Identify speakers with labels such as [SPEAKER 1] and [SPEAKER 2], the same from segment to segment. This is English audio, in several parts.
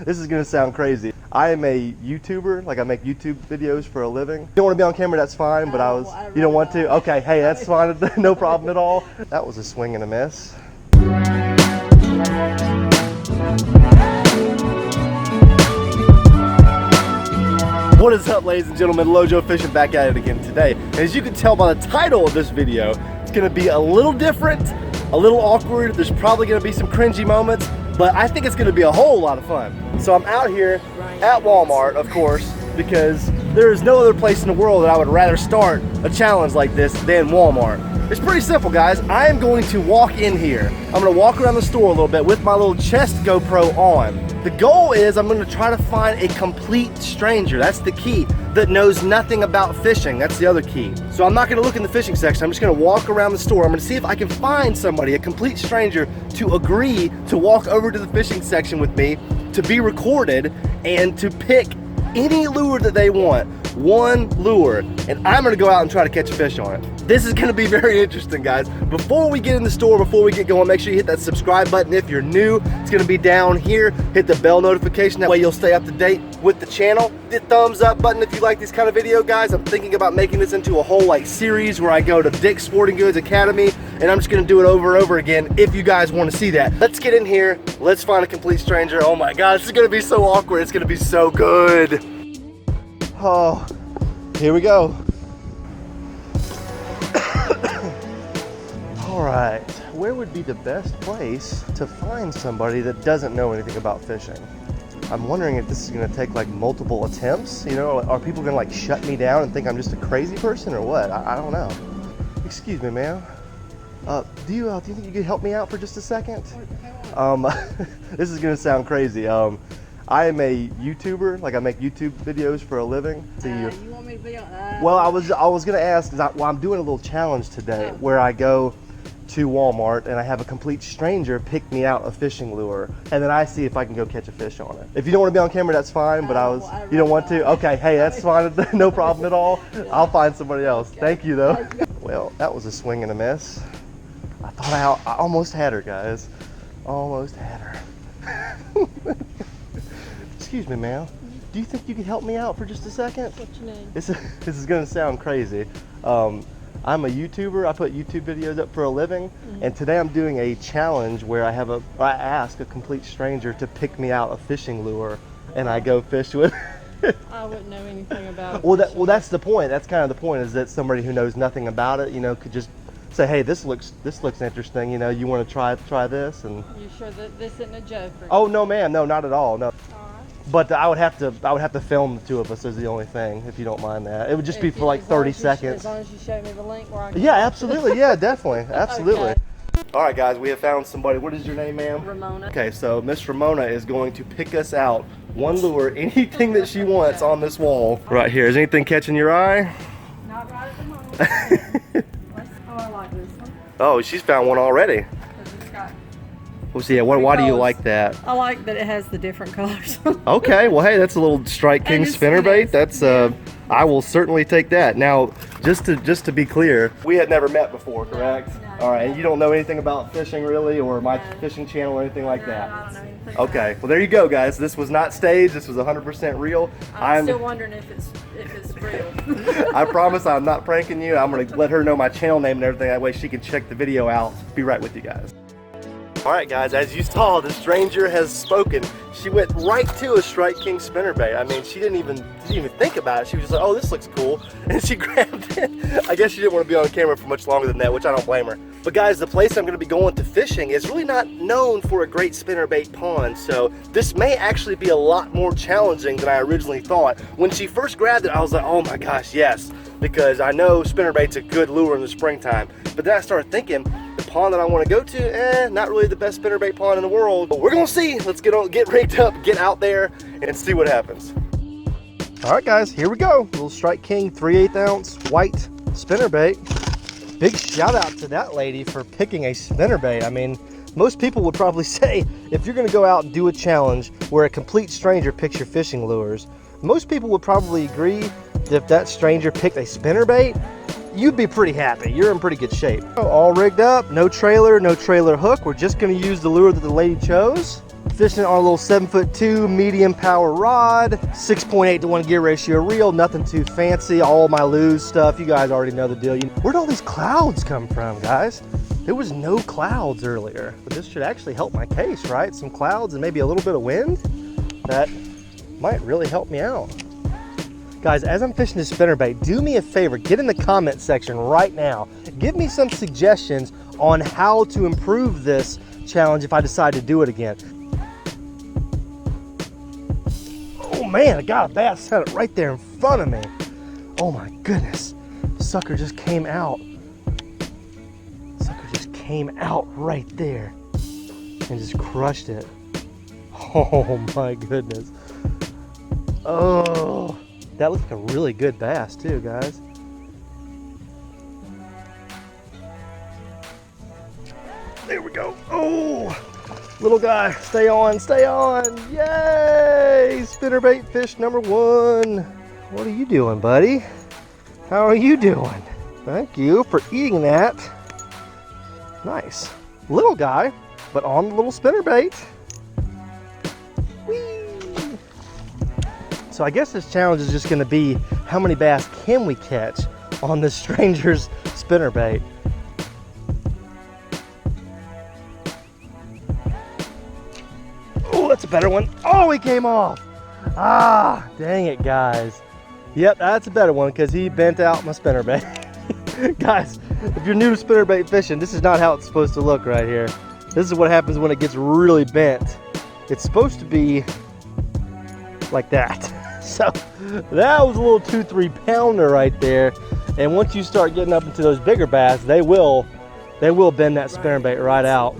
[SPEAKER 1] This is gonna sound crazy. I am a YouTuber, like I make YouTube videos for a living. You don't want to be on camera, that's fine, but you don't want to? Okay, hey, that's fine, no problem at all. That was a swing and a miss. What is up, ladies and gentlemen? Lojo Fishing back at it again today. And as you can tell by the title of this video, it's gonna be a little different, a little awkward. There's probably gonna be some cringy moments, but I think it's gonna be a whole lot of fun. So I'm out here at Walmart, of course, because there is no other place in the world that I would rather start a challenge like this than Walmart. It's pretty simple, guys. I am going to walk in here. I'm gonna walk around the store a little bit with my little chest GoPro on. The goal is I'm gonna try to find a complete stranger, that's the key, that knows nothing about fishing. That's the other key. So I'm not gonna look in the fishing section. I'm just gonna walk around the store. I'm gonna see if I can find somebody, a complete stranger, to agree to walk over to the fishing section with me, to be recorded, and to pick any lure that they want. One lure, and I'm gonna go out and try to catch a fish on it. This is gonna be very interesting, guys. Before we get in the store, before we get going, make sure you hit that subscribe button if you're new. It's gonna be down here. Hit the bell notification, that way you'll stay up to date with the channel. The thumbs up button if you like these kind of video, guys. I'm thinking about making this into a whole series where I go to Dick's Sporting Goods Academy, and I'm just gonna do it over and over again if you guys wanna see that. Let's get in here, let's find a complete stranger. Oh my God, this is gonna be so awkward. It's gonna be so good. Oh, here we go. All right, where would be the best place to find somebody that doesn't know anything about fishing? I'm wondering if this is gonna take like multiple attempts. You know, are people gonna like shut me down and think I'm just a crazy person or what? I don't know. Excuse me, ma'am. Do you think you could help me out for just a second? This is gonna sound crazy. I am a YouTuber, like I make YouTube videos for a living.
[SPEAKER 2] You want me to be on?
[SPEAKER 1] Well, I was gonna ask, I'm doing a little challenge today where I go to Walmart and I have a complete stranger pick me out a fishing lure, and then I see if I can go catch a fish on it. If you don't want to be on camera, that's fine, but you don't want to? Okay, hey, that's fine, no problem at all. I'll find somebody else. Thank you though. Well, that was a swing and a miss. I almost had her, guys. Almost had her. Excuse me, ma'am. Do you think you could help me out for just a second?
[SPEAKER 2] What's your name?
[SPEAKER 1] This is gonna sound crazy. I'm a YouTuber. I put YouTube videos up for a living, and today I'm doing a challenge where I ask a complete stranger to pick me out a fishing lure, and I go fish with.
[SPEAKER 2] I wouldn't know anything about it.
[SPEAKER 1] Well, that's the point. That's kind of the point, is that somebody who knows nothing about it, you know, could just say, hey, this looks interesting. You know, you want to try this? And
[SPEAKER 2] You sure that this isn't a joke?
[SPEAKER 1] oh no, ma'am, no, not at all, no.
[SPEAKER 2] All right.
[SPEAKER 1] But I would have to film the two of us, is the only thing, if you don't mind that. It would just be for like 30 seconds.
[SPEAKER 2] As long as you show me the link where I can.
[SPEAKER 1] Yeah, absolutely. Yeah, definitely. Absolutely.
[SPEAKER 2] Okay.
[SPEAKER 1] All right, guys, we have found somebody. What is your name, ma'am?
[SPEAKER 2] Ramona.
[SPEAKER 1] Okay, so Miss Ramona is going to pick us out one lure, anything that she wants on this wall right here. Is anything catching your eye?
[SPEAKER 2] Not right at the moment. I like this one.
[SPEAKER 1] Oh, she's found one already.
[SPEAKER 2] It's got
[SPEAKER 1] Well, see, why do you like that?
[SPEAKER 2] I like that it has the different colors.
[SPEAKER 1] Okay, well, hey, that's a little Strike King spinnerbait. That's I will certainly take that. Now, just to be clear, we had never met before, correct?
[SPEAKER 2] No.
[SPEAKER 1] All right, and you don't know anything about fishing really, or my fishing channel or anything like that?
[SPEAKER 2] I don't know anything
[SPEAKER 1] Okay, well, there you go, guys. This was not staged. This was 100% real.
[SPEAKER 2] I'm still wondering if it's real.
[SPEAKER 1] I promise I'm not pranking you. I'm going to let her know my channel name and everything. That way she can check the video out. Be right with you guys. All right, guys, as you saw, the stranger has spoken. She went right to a Strike King spinnerbait. I mean, she didn't even think about it. She was just like, oh, this looks cool. And she grabbed it. I guess she didn't want to be on camera for much longer than that, which I don't blame her. But guys, the place I'm going to be going to fishing is really not known for a great spinnerbait pond. So this may actually be a lot more challenging than I originally thought. When she first grabbed it, I was like, oh my gosh, yes. Because I know spinnerbait's a good lure in the springtime. But then I started thinking, the pond that I want to go to, not really the best spinnerbait pond in the world, but we're gonna see. Let's get rigged up, get out there, and see what happens. All right, guys, here we go. Little Strike King 3/8 ounce white spinnerbait. Big shout out to that lady for picking a spinnerbait. I mean, most people would probably say, if you're gonna go out and do a challenge where a complete stranger picks your fishing lures, most people would probably agree that if that stranger picked a spinnerbait, you'd be pretty happy. You're in pretty good shape. All rigged up, no trailer hook. We're just gonna use the lure that the lady chose. Fishing on a little 7'2" medium power rod, 6.8 to 1 gear ratio reel, nothing too fancy. All my Lose stuff, you guys already know the deal. Where'd all these clouds come from, guys? There was no clouds earlier, but this should actually help my case, right? Some clouds and maybe a little bit of wind. That might really help me out. Guys, as I'm fishing this spinnerbait, do me a favor, get in the comment section right now. Give me some suggestions on how to improve this challenge if I decide to do it again. Oh man, I got a bass set right there in front of me. Oh my goodness, the sucker just came out. Sucker just came out right there and just crushed it. Oh my goodness. Oh, that looks like a really good bass too, guys. There we go. Oh, little guy, stay on, stay on. Yay, spinnerbait fish number 1. What are you doing, buddy? How are you doing? Thank you for eating that. Nice. Little guy, but on the little spinnerbait. Whee! So I guess this challenge is just gonna be how many bass can we catch on this stranger's spinnerbait. Oh, that's a better one. Oh, he came off. Ah, dang it, guys. Yep, that's a better one because he bent out my spinnerbait. Guys, if you're new to spinnerbait fishing, this is not how it's supposed to look right here. This is what happens when it gets really bent. It's supposed to be like that. So that was a little 2-3 pounder right there. And once you start getting up into those bigger bass, they will bend that spinnerbait right out.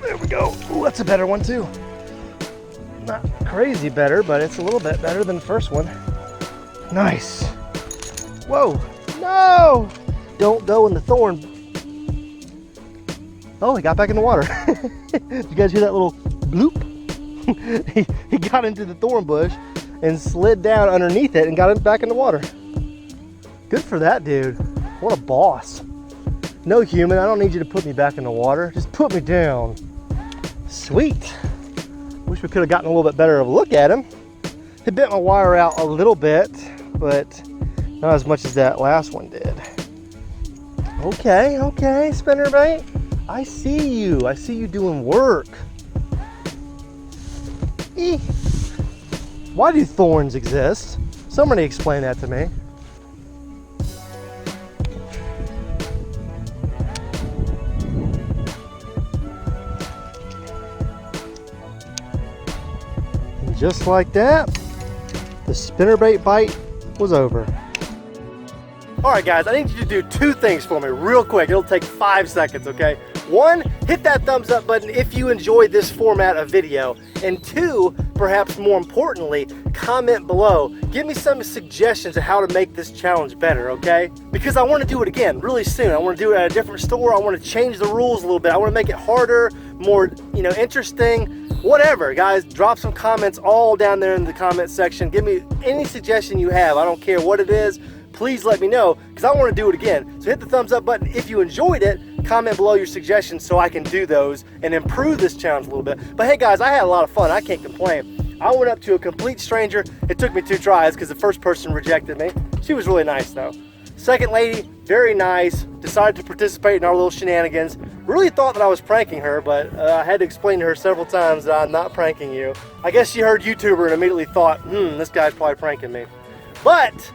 [SPEAKER 1] There we go. Ooh, that's a better one too. Not crazy better, but it's a little bit better than the first one. Nice. Whoa, no! Don't go in the thorn. Oh, he got back in the water. Did you guys hear that little bloop? he got into the thorn bush and slid down underneath it and got it back in the water. Good for that dude. What a boss. No, human, I don't need you to put me back in the water. Just put me down. Sweet. Wish we could have gotten a little bit better of a look at him. He bent my wire out a little bit, but not as much as that last one did. Okay, okay, spinnerbait. I see you. I see you doing work. Eeh. Why do thorns exist? Somebody explain that to me. And just like that, the spinnerbait bite was over. All right, guys, I need you to do 2 things for me real quick. It'll take 5 seconds, okay? 1, hit that thumbs up button if you enjoyed this format of video. And 2, perhaps more importantly, comment below. Give me some suggestions of how to make this challenge better, okay? Because I want to do it again really soon. I want to do it at a different store. I want to change the rules a little bit. I want to make it harder, more, interesting, whatever. Guys, drop some comments all down there in the comment section. Give me any suggestion you have. I don't care what it is. Please let me know, because I want to do it again. So hit the thumbs up button if you enjoyed it. Comment below your suggestions so I can do those and improve this challenge a little bit. But hey guys, I had a lot of fun. I can't complain. I went up to a complete stranger. It took me 2 tries because the first person rejected me. She was really nice though. Second lady, very nice. Decided to participate in our little shenanigans. Really thought that I was pranking her, but I had to explain to her several times that I'm not pranking you. I guess she heard YouTuber and immediately thought, this guy's probably pranking me. But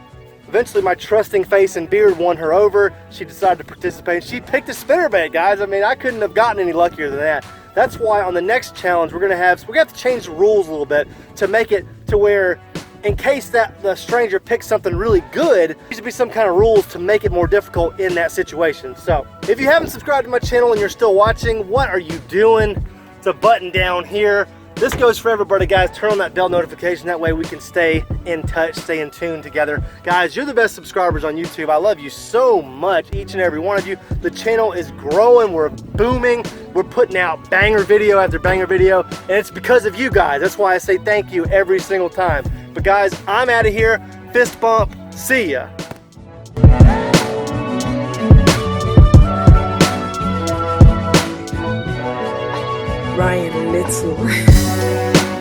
[SPEAKER 1] eventually my trusting face and beard won her over. She decided to participate. She picked a spinnerbait, guys. I mean, I couldn't have gotten any luckier than that. That's why on the next challenge, we're gonna have to change the rules a little bit to make it to where, in case that the stranger picks something really good, there needs to be some kind of rules to make it more difficult in that situation. So if you haven't subscribed to my channel and you're still watching, what are you doing? It's a button down here. This goes for everybody, guys. Turn on that bell notification. That way we can stay in touch, stay in tune together. Guys, you're the best subscribers on YouTube. I love you so much, each and every one of you. The channel is growing. We're booming. We're putting out banger video after banger video. And it's because of you guys. That's why I say thank you every single time. But guys, I'm out of here. fist bump. See ya.
[SPEAKER 3] Ryan Little.